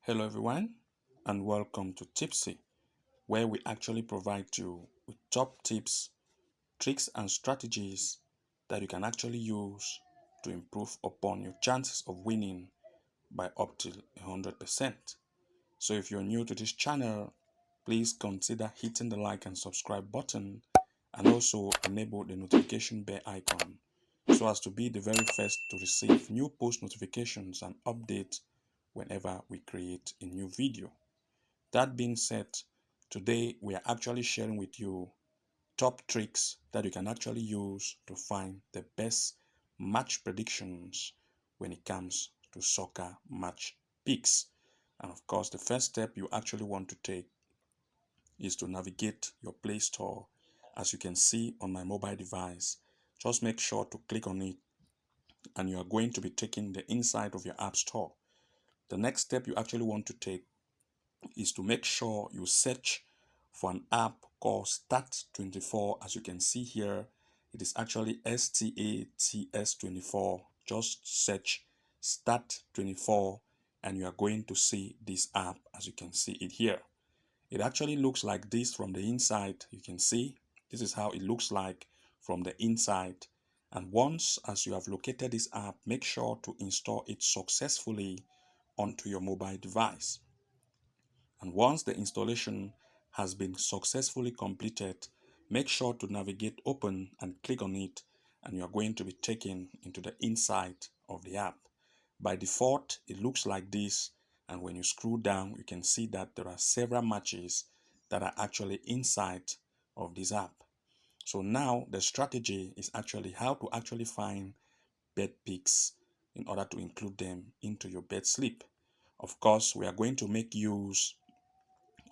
Hello everyone and welcome to Tipsy, where we actually provide you with top tips, tricks and strategies that you can actually use to improve upon your chances of winning by up to 100%. So if you're new to this channel, please consider hitting the like and subscribe button and also enable the notification bell icon so as to be the very first to receive new post notifications and updates whenever we create a new video. That being said, today we are actually sharing with you top tricks that you can actually use to find the best match predictions when it comes to soccer match picks. And of course, the first step you actually want to take is to navigate your Play Store. As you can see on my mobile device, just make sure to click on it and you are going to be taking the inside of your App Store. The next step you actually want to take is to make sure you search for an app called Stat24. As you can see here, it is actually STATS24. Just search Stat24 and you are going to see this app as you can see it here. It actually looks like this from the inside. You can see this is how it looks like from the inside. And once as you have located this app, make sure to install it successfully onto your mobile device. And once the installation has been successfully completed, make sure to navigate open and click on it and you are going to be taken into the inside of the app. By default, it looks like this, and when you scroll down, you can see that there are several matches that are actually inside of this app. So now the strategy is actually how to actually find bet picks in order to include them into your bet slip. Of course, we are going to make use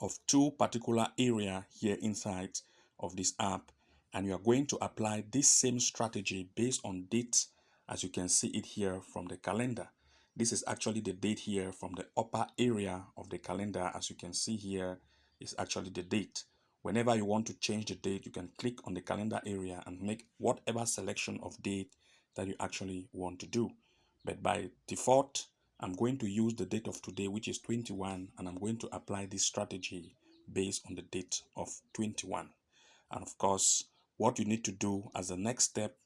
of two particular area here inside of this app, and you are going to apply this same strategy based on dates. As you can see it here from the calendar, this is actually the date here from the upper area of the calendar. As you can see here is actually the date. Whenever you want to change the date, you can click on the calendar area and make whatever selection of date that you actually want to do. But by default, I'm going to use the date of today, which is 21, and I'm going to apply this strategy based on the date of 21. And of course, what you need to do as the next step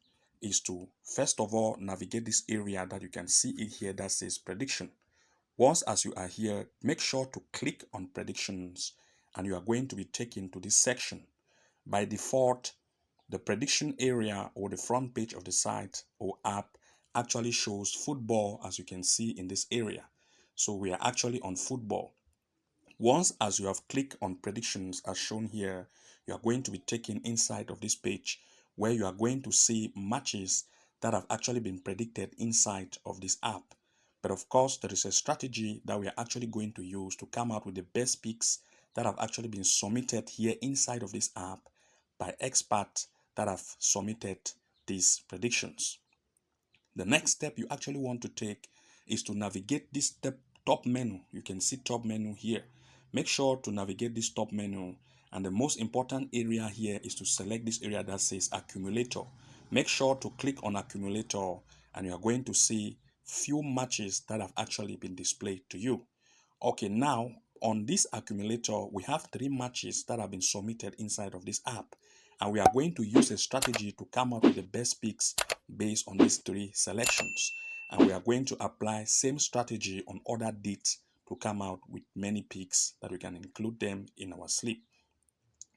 is to first of all navigate this area that you can see it here that says prediction. Once as you are here, make sure to click on predictions and you are going to be taken to this section. By default, the prediction area or the front page of the site or app actually shows football, as you can see in this area. So we are actually on football. Once as you have clicked on predictions as shown here, you are going to be taken inside of this page where you are going to see matches that have actually been predicted inside of this app. But of course, there is a strategy that we are actually going to use to come out with the best picks that have actually been submitted here inside of this app by experts that have submitted these predictions. The next step you actually want to take is to navigate this top menu. You can see top menu here. Make sure to navigate this top menu, and the most important area here is to select this area that says accumulator. Make sure to click on accumulator and you are going to see few matches that have actually been displayed to you. Okay, now on this accumulator, we have 3 matches that have been submitted inside of this app, and we are going to use a strategy to come up with the best picks based on these 3 selections. And we are going to apply same strategy on other dates to come out with many picks that we can include them in our slip.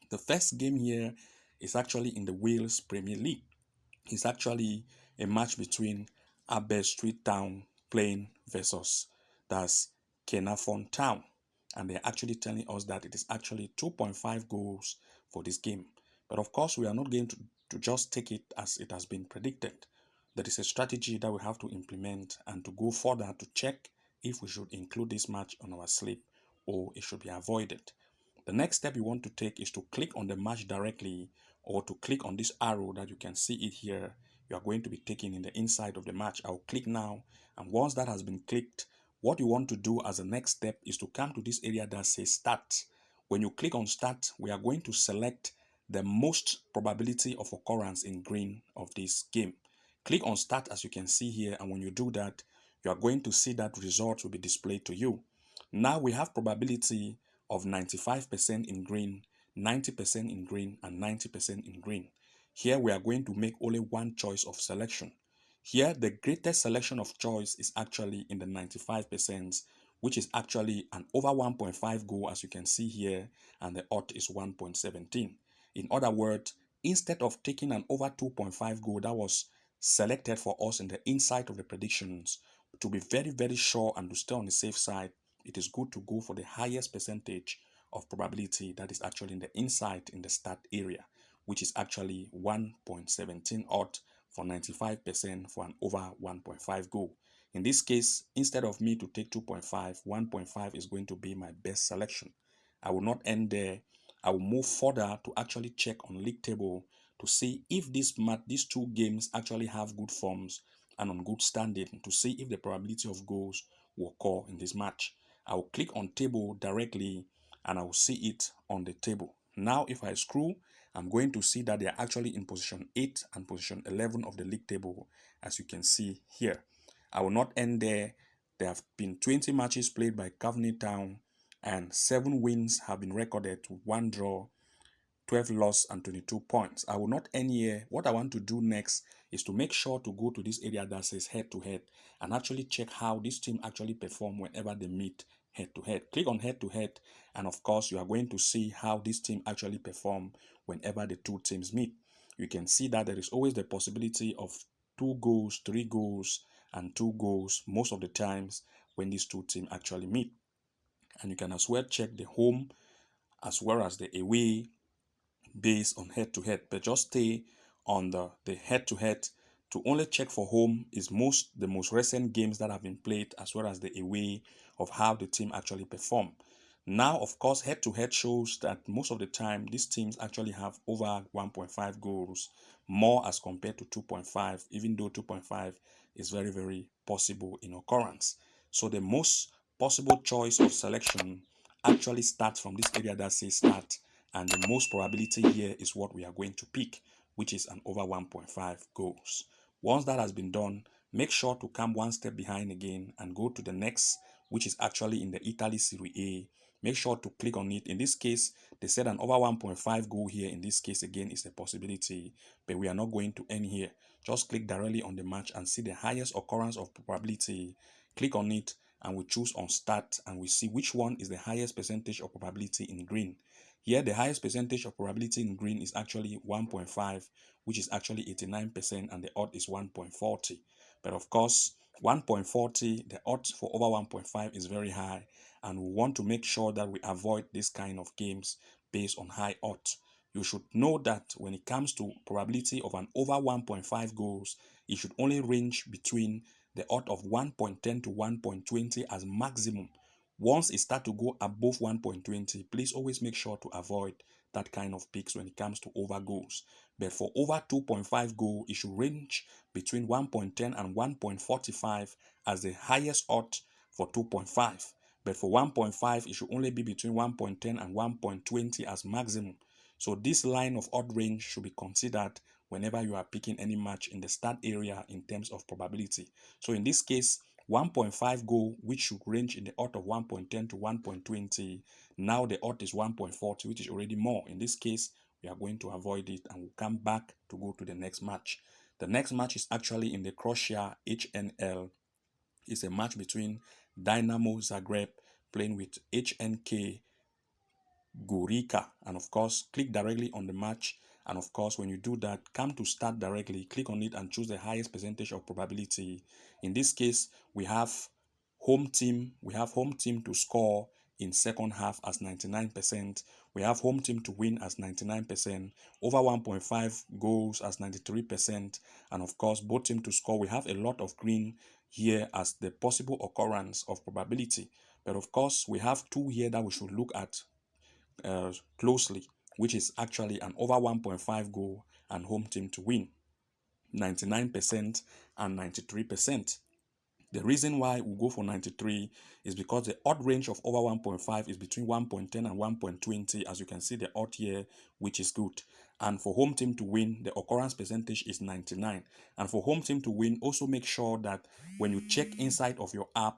The first game here is actually in the Wales Premier League. It's actually a match between Aberystwyth Town playing versus that's Caernarfon Town, and they're actually telling us that it is actually 2.5 goals for this game. But of course, we are not going to just take it as it has been predicted. There is a strategy that we have to implement and to go further to check if we should include this match on our slip or it should be avoided. The next step you want to take is to click on the match directly, or to click on this arrow that you can see it here. You are going to be taken in the inside of the match. I'll click now, and once that has been clicked, what you want to do as a next step is to come to this area that says start. When you click on start, we are going to select the most probability of occurrence in green of this game. Click on start as you can see here, and when you do that, you are going to see that results will be displayed to you. Now we have probability of 95% in green, 90% in green, and 90% in green. Here we are going to make only one choice of selection. Here the greatest selection of choice is actually in the 95%, which is actually an over 1.5 goal, as you can see here, and the odd is 1.17. In other words, instead of taking an over 2.5 goal that was selected for us in the inside of the predictions, to be very sure and to stay on the safe side, it is good to go for the highest percentage of probability that is actually in the inside in the start area, which is actually 1.17 odd for 95% for an over 1.5 goal. In this case, instead of me to take 2.5, 1.5 is going to be my best selection. I will not end there. I will move further to actually check on league table to see if these two games actually have good forms and on good standing, to see if the probability of goals will occur in this match. I will click on table directly and I will see it on the table. Now if I scroll, I'm going to see that they are actually in position 8 and position 11 of the league table, as you can see here. I will not end there. There have been 20 matches played by Coveney Town and 7 wins have been recorded, 1 draw, 12 loss and 22 points. I will not end here. What I want to do next is to make sure to go to this area that says head to head and actually check how this team actually perform whenever they meet head to head. Click on head to head and of course you are going to see how this team actually perform whenever the two teams meet. You can see that there is always the possibility of 2 goals, 3 goals and 2 goals most of the times when these two teams actually meet. And you can as well check the home as well as the away based on head to head, but just stay on the head to head. To only check for home is the most recent games that have been played as well as the away of how the team actually perform. Now of course head to head shows that most of the time these teams actually have over 1.5 goals more as compared to 2.5, even though 2.5 is very possible in occurrence. So the most possible choice of selection actually starts from this area that says start, and the most probability here is what we are going to pick, which is an over 1.5 goals. Once that has been done, make sure to come one step behind again and go to the next, which is actually in the Italy Serie A. Make sure to click on it. In this case, they said an over 1.5 goal here. In this case, again, is a possibility, but we are not going to end here. Just click directly on the match and see the highest occurrence of probability. Click on it and we choose on start and we see which one is the highest percentage of probability in green. Here, the highest percentage of probability in green is actually 1.5, which is actually 89%, and the odd is 1.40. But of course, 1.40, the odds for over 1.5 is very high, and we want to make sure that we avoid this kind of games based on high odds. You should know that when it comes to probability of an over 1.5 goals, it should only range between the odd of 1.10 to 1.20 as maximum. Once it start to go above 1.20, please always make sure to avoid that kind of picks when it comes to over goals. But for over 2.5 goal, it should range between 1.10 and 1.45 as the highest odd for 2.5. But for 1.5, it should only be between 1.10 and 1.20 as maximum. So this line of odd range should be considered whenever you are picking any match in the start area in terms of probability. So in this case, 1.5 goal, which should range in the odd of 1.10 to 1.20. Now the odd is 1.40, which is already more. In this case, we are going to avoid it and we'll come back to go to the next match. The next match is actually in the Croatia HNL. It's a match between Dynamo Zagreb playing with HNK Gorica, and of course click directly on the match. And of course when you do that, come to start directly, click on it and choose the highest percentage of probability. In this case, we have home team to score in second half as 99%. We have home team to win as 99%, over 1.5 goals as 93%, and of course both team to score. We have a lot of green here as the possible occurrence of probability, but of course we have two here that we should look at closely, which is actually an over 1.5 goal and home team to win, 99% and 93%. The reason why we go for 93 is because the odd range of over 1.5 is between 1.10 and 1.20, as you can see the odd here, which is good. And for home team to win, the occurrence percentage is 99. And for home team to win, also make sure that when you check inside of your app,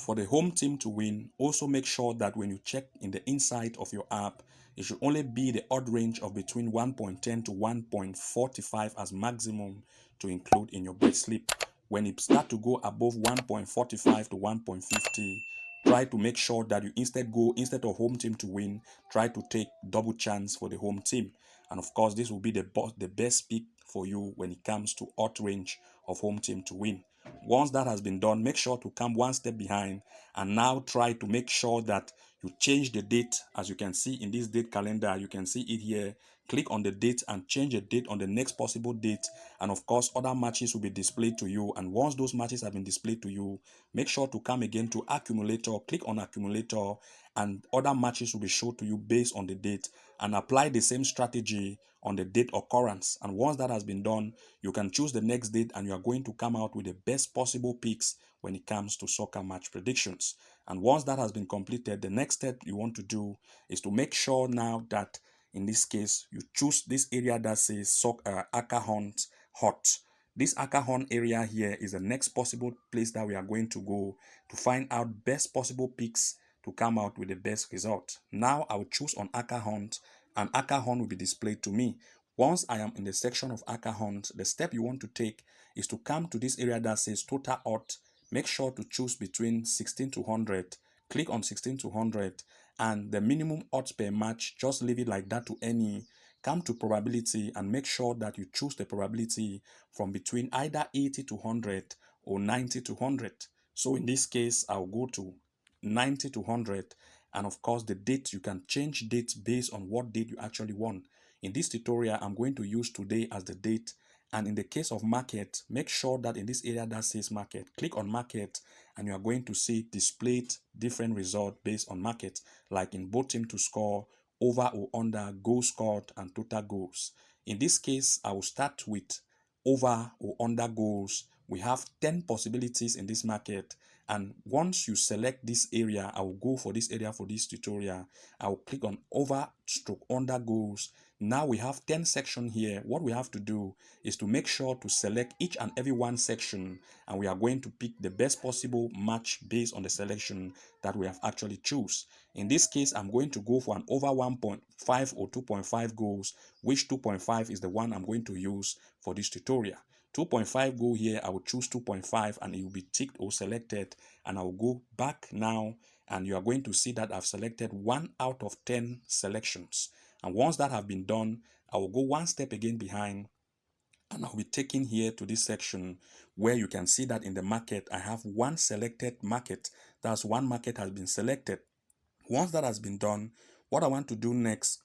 For the home team to win, also make sure that when you check in the inside of your app, it should only be the odd range of between 1.10 to 1.45 as maximum to include in your bet slip. When it start to go above 1.45 to 1.50, try to make sure that you instead of home team to win, try to take double chance for the home team. And of course, this will be the best pick for you when it comes to odd range of home team to win. Once that has been done, make sure to come one step behind and now try to make sure that you change the date. As you can see in this date calendar, you can see it here. Click on the date and change the date on the next possible date, and of course other matches will be displayed to you. And once those matches have been displayed to you, make sure to come again to accumulator, click on accumulator, and other matches will be shown to you based on the date, and apply the same strategy on the date occurrence. And once that has been done, you can choose the next date and you are going to come out with the best possible picks when it comes to soccer match predictions. And once that has been completed, the next step you want to do is to make sure now that in this case you choose this area that says Aka Hunt Hot. This Aka Hunt area here is the next possible place that we are going to go to find out best possible picks to come out with the best result. Now I will choose on Aka Hunt, and Aka Hunt will be displayed to me. Once I am in the section of Aka Hunt, the step you want to take is to come to this area that says total odds. Make sure to choose between 16 to 100. Click on 16 to 100, and the minimum odds per match, just leave it like that to any. Come to probability and make sure that you choose the probability from between either 80 to 100 or 90 to 100. So in this case, I'll go to 90 to 100, and of course the date, you can change dates based on what date you actually want. In this tutorial, I'm going to use today as the date. And in the case of market, make sure that in this area that says market, click on market, and you are going to see displayed different results based on market, like in both team to score, over or under, goals scored, and total goals. In this case, I will start with over or under goals. We have 10 possibilities in this market, and once you select this area, I will go for this area for this tutorial. I will click on over stroke under goals. Now we have 10 sections here. What we have to do is to make sure to select each and every one section, and we are going to pick the best possible match based on the selection that we have actually choose. In this case, I'm going to go for an over 1.5 or 2.5 goals, which 2.5 is the one I'm going to use for this tutorial. 2.5 go here, I will choose 2.5 and it will be ticked or selected, and I will go back now, and you are going to see that I've selected 1 out of 10 selections. And once that have been done, I will go one step again behind, and I'll be taken here to this section where you can see that in the market I have one selected market. That's one market has been selected. Once that has been done, what I want to do next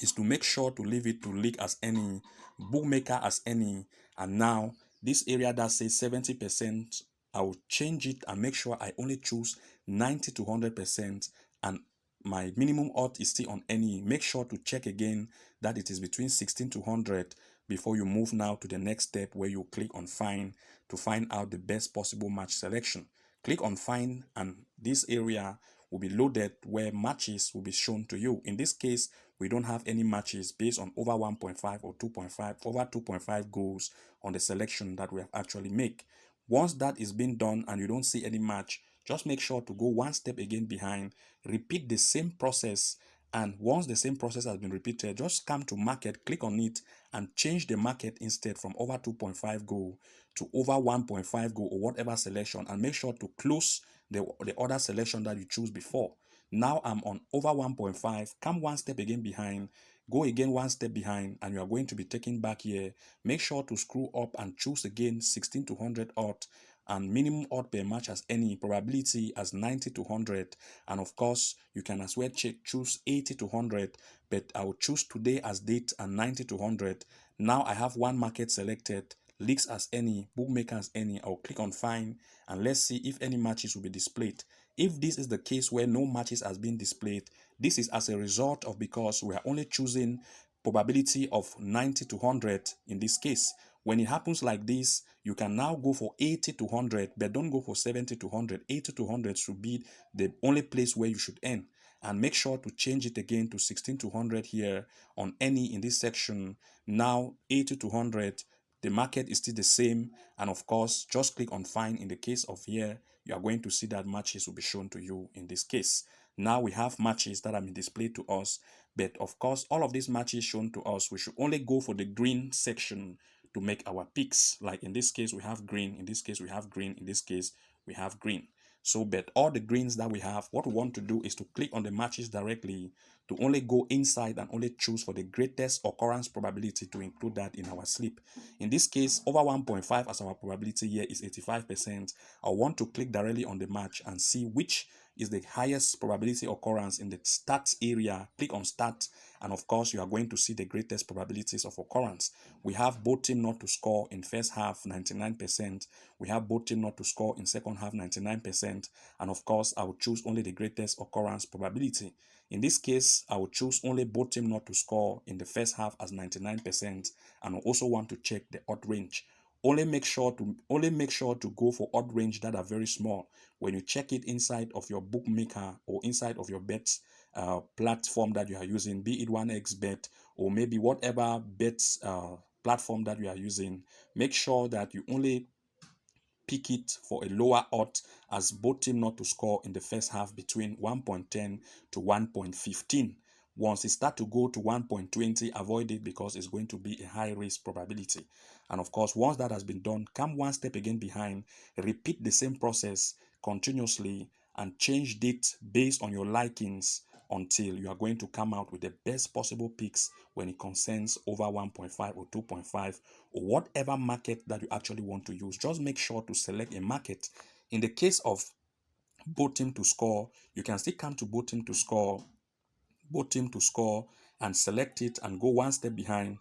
is to make sure to leave it to league as any, bookmaker as any, and now this area that says 70%, I will change it and make sure I only choose 90 to 100%, and my minimum odds is still on any. Make sure to check again that it is between 16 to 100 before you move now to the next step where you click on find to find out the best possible match selection. Click on find, and this area will be loaded where matches will be shown to you. In this case, we don't have any matches based on over 1.5 or 2.5, over 2.5 goals on the selection that we have actually made. Once that is being done and you don't see any match, just make sure to go one step again behind, repeat the same process, and once the same process has been repeated, just come to market, click on it, and change the market instead from over 2.5 goal to over 1.5 goal or whatever selection, and make sure to close the other selection that you choose before. Now I'm on over 1.5, come one step again behind, go again one step behind, and you are going to be taken back here. Make sure to screw up and choose again 16 to 100 odd, and minimum odd per match as any, probability as 90 to 100, and of course you can as well choose 80 to 100, but I will choose today as date and 90 to 100. Now I have one market selected, leagues as any, bookmaker as any. I'll click on find, and let's see if any matches will be displayed. If this is the case where no matches has been displayed, this is as a result of because we are only choosing probability of 90 to 100 in this case. When it happens like this, you can now go for 80 to 100, but don't go for 70 to 100. 80 to 100 should be the only place where you should end. And make sure to change it again to 16 to 100 here on any in this section. Now 80 to 100, the market is still the same, and of course just click on find in the case of here you are going to see that matches will be shown to you in this case. Now we have matches that have been displayed to us, but of course, all of these matches shown to us, we should only go for the green section to make our picks. Like in this case, we have green. In this case, we have green. In this case, we have green. So, but all the greens that we have, what we want to do is to click on the matches directly to only go inside and only choose for the greatest occurrence probability to include that in our slip. In this case, over 1.5 as our probability here is 85%. I want to click directly on the match and see which is the highest probability occurrence in the stats area. Click on stat, and of course you are going to see the greatest probabilities of occurrence. We have both team not to score in first half 99%. We have both team not to score in second half 99%, and of course I will choose only the greatest occurrence probability. In this case, I will choose only both team not to score in the first half as 99%, and I also want to check the odd range. Only make sure to go for odd range that are very small. When you check it inside of your bookmaker or inside of your bets platform that you are using, be it 1xBet or maybe whatever bets platform that you are using, make sure that you only pick it for a lower odd as both team not to score in the first half between 1.10 to 1.15. Once it start to go to 1.20, avoid it because it's going to be a high risk probability. And of course, once that has been done, come one step again behind, repeat the same process continuously and change it based on your likings until you are going to come out with the best possible picks when it concerns over 1.5 or 2.5 or whatever market that you actually want to use. Just make sure to select a market. In the case of both team to score, you can still come to both team to score and select it and go one step behind.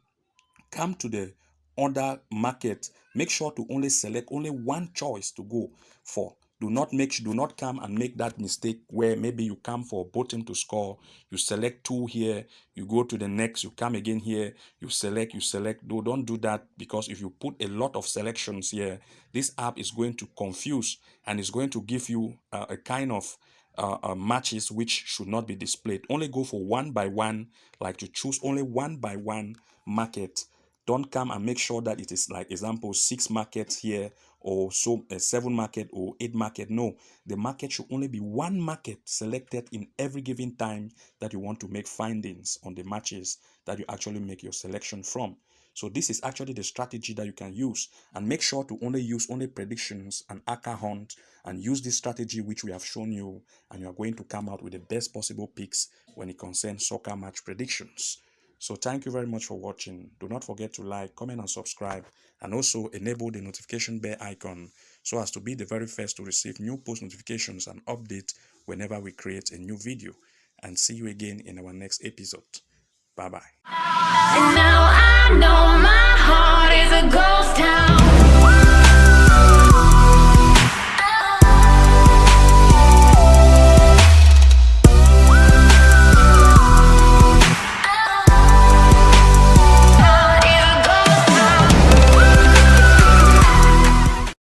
Come to the other market. Make sure to only select only one choice to go for. Do not come and make that mistake where maybe you come for both team to score, you select two here, you go to the next, you come again here, you select. Don't do that, because if you put a lot of selections here, this app is going to confuse and is going to give you a kind of matches which should not be displayed. Only go for one by one, like to choose only one by one market. Don't come and make sure that it is, like example, 6 markets here or so 7 market or 8 market. No, the market should only be one market selected in every given time that you want to make findings on the matches that you actually make your selection from. So this is actually the strategy that you can use, and make sure to only use only predictions and Aka hunt, and use this strategy which we have shown you, and you are going to come out with the best possible picks when it concerns soccer match predictions. So thank you very much for watching. Do not forget to like, comment and subscribe, and also enable the notification bell icon so as to be the very first to receive new post notifications and updates whenever we create a new video. And see you again in our next episode. Bye bye. And now I know my heart is a gold.